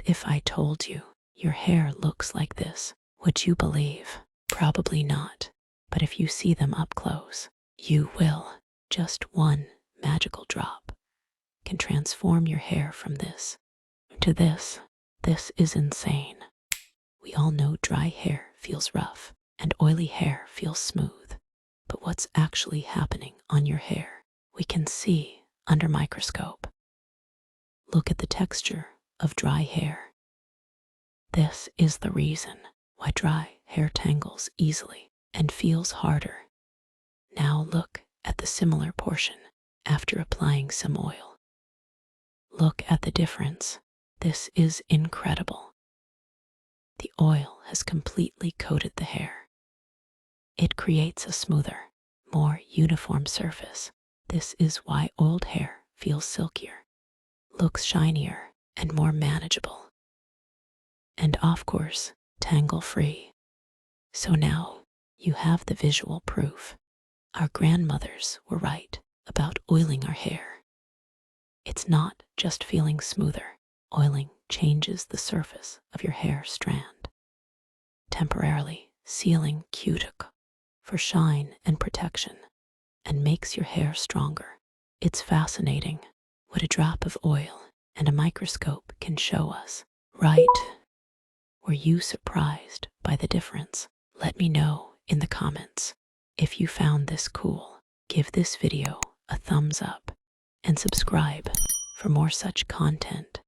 What if I told you your hair looks like this? Would you believe? Probably not. But if you see them up close, you will. Just one magical drop can transform your hair from this to this. This is insane. We all know dry hair feels rough and oily hair feels smooth. But what's actually happening on your hair, we can see under microscope. Look at the texture of dry hair. This is the reason why dry hair tangles easily and feels harder. Now look at the similar portion after applying some oil. Look at the difference. This is incredible. The oil has completely coated the hair. It creates a smoother, more uniform surface. This is why oiled hair feels silkier, looks shinier, and more manageable. And of course, tangle-free. So now you have the visual proof. Our grandmothers were right about oiling our hair. It's not just feeling smoother. Oiling changes the surface of your hair strand, temporarily sealing cuticle for shine and protection, and makes your hair stronger. It's fascinating what a drop of oil and a microscope can show us, right? Were you surprised by the difference? Let me know in the comments. If you found this cool, give this video a thumbs up and subscribe for more such content.